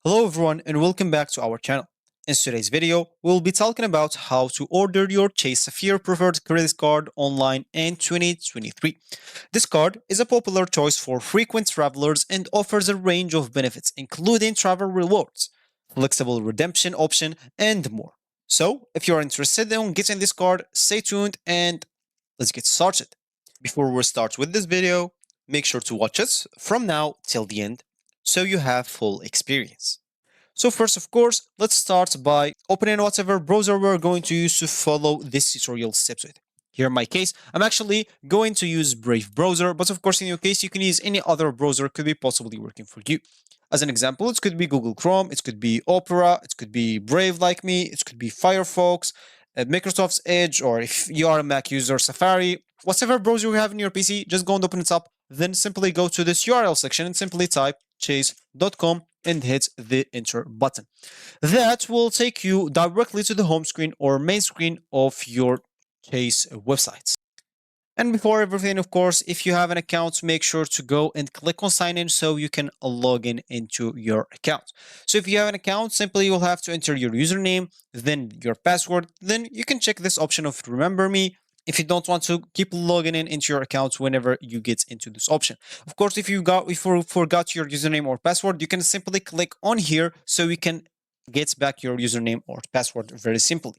Hello everyone and welcome back to our channel. In today's video, we'll be talking about how to order your Chase Sapphire preferred credit card online in 2023. This card is a popular choice for frequent travelers and offers a range of benefits including travel rewards, flexible redemption option, and more. So, if you're interested in getting this card, stay tuned and let's get started. Before we start with this video, make sure to watch us from now till the end so you have full experience. So first, of course, let's start by opening whatever browser we're going to use to follow this tutorial steps with. Here in my case, I'm actually going to use Brave browser, but of course in your case, you can use any other browser could be possibly working for you. As an example, it could be Google Chrome, it could be Opera, it could be Brave like me, it could be Firefox, Microsoft's Edge, or if you are a Mac user, Safari, whatever browser you have in your PC, just go and open it up. Then simply go to this URL section and simply type chase.com and hit the enter button. That will take you directly to the home screen or main screen of your Chase website. And before everything, of course, if you have an account, make sure to go and click on sign in so you can log in into your account. So if you have an account, simply you'll have to enter your username, then your password, then you can check this option of remember me if you don't want to keep logging in into your account whenever you get into this option. Of course, if you forgot your username or password, you can simply click on here so you can get back your username or password very simply.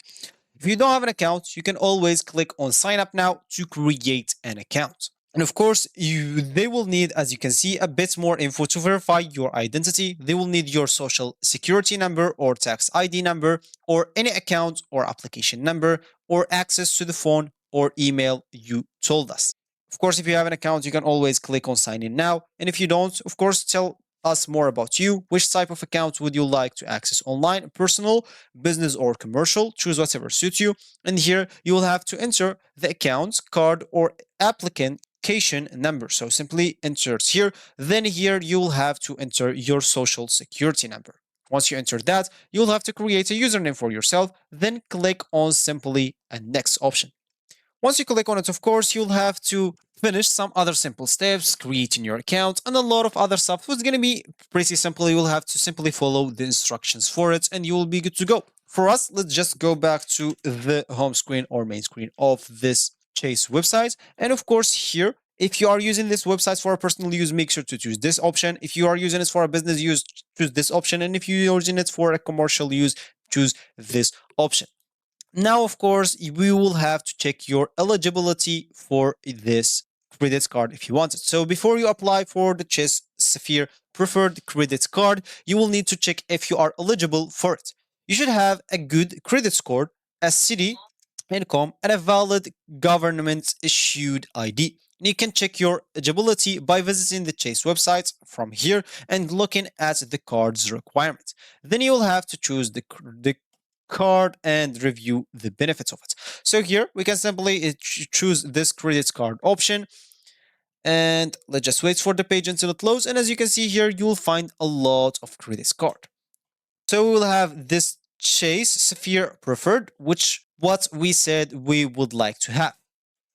If you don't have an account, you can always click on sign up now to create an account. And of course, they will need, as you can see, a bit more info to verify your identity. They will need your social security number or tax ID number or any account or application number or access to the phone or email you told us. Of course, if you have an account, you can always click on sign in now. And if you don't, of course, tell us more about you. Which type of account would you like to access online? Personal, business, or commercial? Choose whatever suits you. And here you will have to enter the account, card, or application number. So simply enter it here. Then here you will have to enter your social security number. Once you enter that, you'll have to create a username for yourself. Then click on simply a next option. Once you click on it, of course, you'll have to finish some other simple steps, creating your account, and a lot of other stuff. So it's going to be pretty simple. You will have to simply follow the instructions for it, and you will be good to go. For us, let's just go back to the home screen or main screen of this Chase website. And of course, here, if you are using this website for a personal use, make sure to choose this option. If you are using it for a business use, choose this option. And if you're using it for a commercial use, choose this option. Now, of course, we will have to check your eligibility for this credit card if you want it. So before you apply for the Chase Sapphire preferred credit card, you will need to check if you are eligible for it. You should have a good credit score, a city income, and a valid government issued ID. And you can check your eligibility by visiting the Chase website from here and looking at the card's requirements. Then you will have to choose the card and review the benefits of it. So here we can simply choose this credit card option and let's just wait for the page until it loads. And as you can see here, you will find a lot of credit card. So we will have this Chase Sapphire preferred, which what we said we would like to have.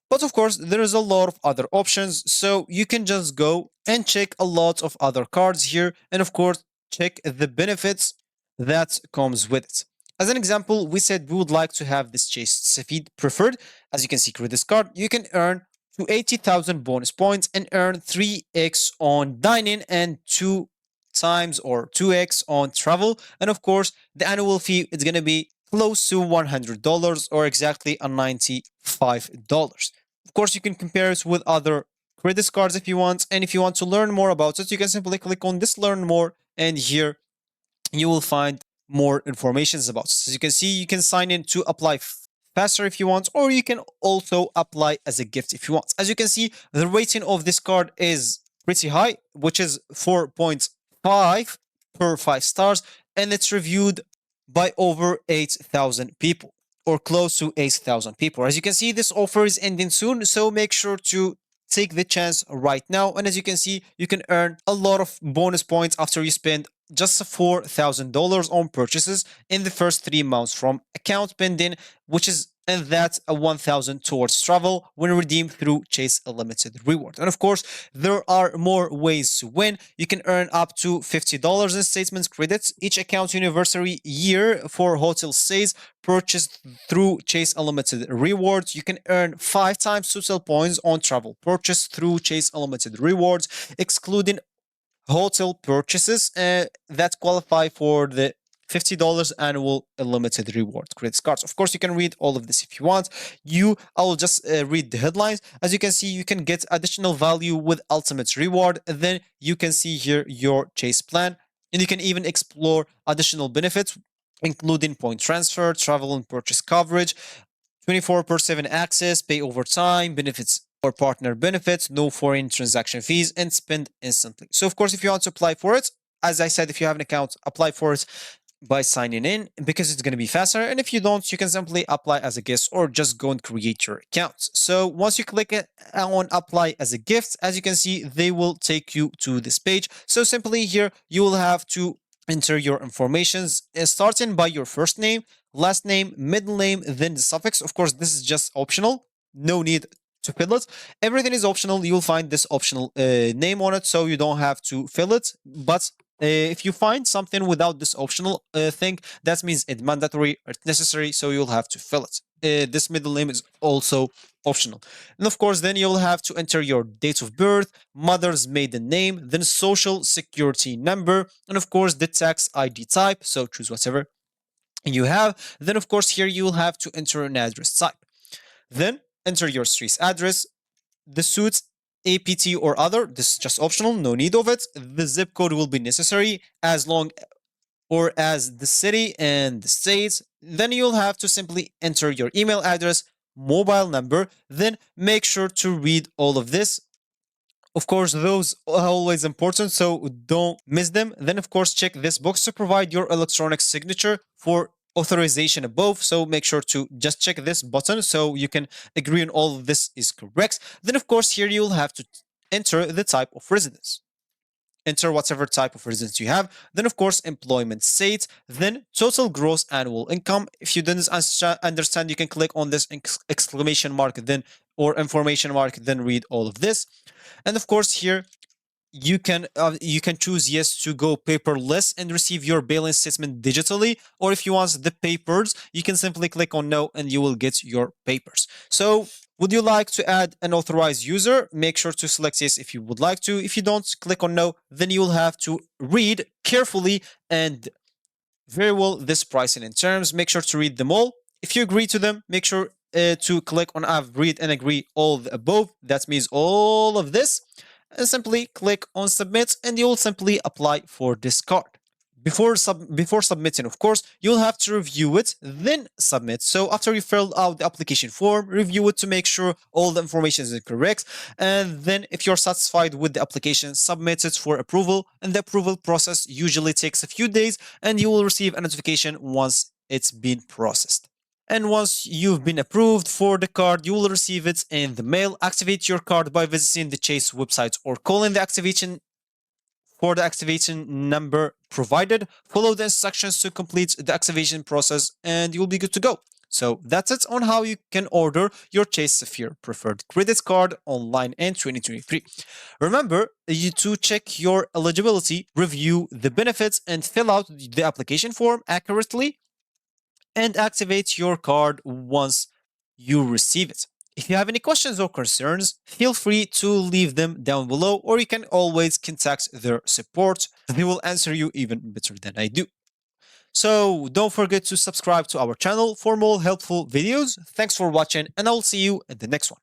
But of course, there is a lot of other options. So you can just go and check a lot of other cards here. And of course, check the benefits that comes with it. As an example, we said we would like to have this Chase Sapphire preferred. As you can see, credit card, you can earn to 80,000 bonus points and earn 3x on dining and 2 times or 2x on travel. And of course, the annual fee is going to be close to $100 or exactly $95. Of course, you can compare it with other credit cards if you want. And if you want to learn more about it, you can simply click on this learn more. And here you will find more information about it. As you can see, you can sign in to apply faster if you want, or you can also apply as a gift if you want. As you can see, the rating of this card is pretty high, which is 4.5 per 5 stars, and it's reviewed by over 8,000 people or close to 8,000 people. As you can see, this offer is ending soon, so make sure to take the chance right now. And as you can see, you can earn a lot of bonus points after you spend just $4,000 on purchases in the first 3 months from account pending, which is and that's a 1000 towards travel when redeemed through Chase a limited reward. And of course, there are more ways to win. You can earn up to $50 in statements credits each account anniversary year for hotel stays purchased through Chase Unlimited Rewards. You can earn 5 times total points on travel purchased through Chase Unlimited Rewards, excluding hotel purchases that qualify for the $50 annual unlimited reward credit cards. Of course, you can read all of this if you want. I will just read the headlines. As you can see, you can get additional value with ultimate reward. Then you can see here your Chase plan, and you can even explore additional benefits, including point transfer, travel and purchase coverage, 24/7 access, pay over time, benefits or partner benefits, no foreign transaction fees, and spend instantly. So, of course, if you want to apply for it, as I said, if you have an account, apply for it by signing in because it's going to be faster. And if you don't, you can simply apply as a guest or just go and create your account. So once you click it on apply as a gift, as you can see, they will take you to this page. So simply here, you will have to enter your informations starting by your first name, last name, middle name, then the suffix. Of course, this is just optional. No need to fill it. Everything is optional. You'll find this optional name on it, so you don't have to fill it. But if you find something without this optional thing, that means it's mandatory or it's necessary, so you'll have to fill it. This middle name is also optional. And of course, then you'll have to enter your date of birth, mother's maiden name, then social security number, and of course, the tax ID type. So choose whatever you have. Then, of course, here you'll have to enter an address type. Then enter your street's address, the suits APT or other. This is just optional, no need of it. The zip code will be necessary as long or as the city and the states. Then you'll have to simply enter your email address, mobile number. Then make sure to read all of this. Of course, those are always important, so don't miss them. Then, of course, check this box to provide your electronic signature for authorization above. So make sure to just check this button so you can agree on all of this is correct. Then, of course, here you'll have to enter the type of residence. Enter whatever type of residence you have. Then, of course, employment state. Then, total gross annual income. If you didn't understand, you can click on this exclamation mark, then or information mark, then read all of this. And of course, here you can choose yes to go paperless and receive your balance statement digitally, or if you want the papers, you can simply click on no and you will get your papers. So would you like to add an authorized user? Make sure to select yes if you would like to. If you don't, click on no. Then you will have to read carefully and very well this pricing and terms. Make sure to read them all. If you agree to them, make sure to click on I've read and agree all the above. That means all of this. And simply click on submit and you'll simply apply for this card. Before submitting, of course, you'll have to review it, then submit. So after you fill out the application form, review it to make sure all the information is correct. And then if you're satisfied with the application, submit it for approval. And the approval process usually takes a few days and you will receive a notification once it's been processed. And once you've been approved for the card, you will receive it in the mail. Activate your card by visiting the Chase website or calling the activation number provided. Follow the instructions to complete the activation process and you'll be good to go. So that's it on how you can order your Chase Sapphire preferred credit card online in 2023. Remember to check your eligibility, review the benefits, and fill out the application form accurately and activate your card once you receive it. If you have any questions or concerns, feel free to leave them down below, or you can always contact their support. They will answer you even better than I do. So don't forget to subscribe to our channel for more helpful videos. Thanks for watching, and I will see you in the next one.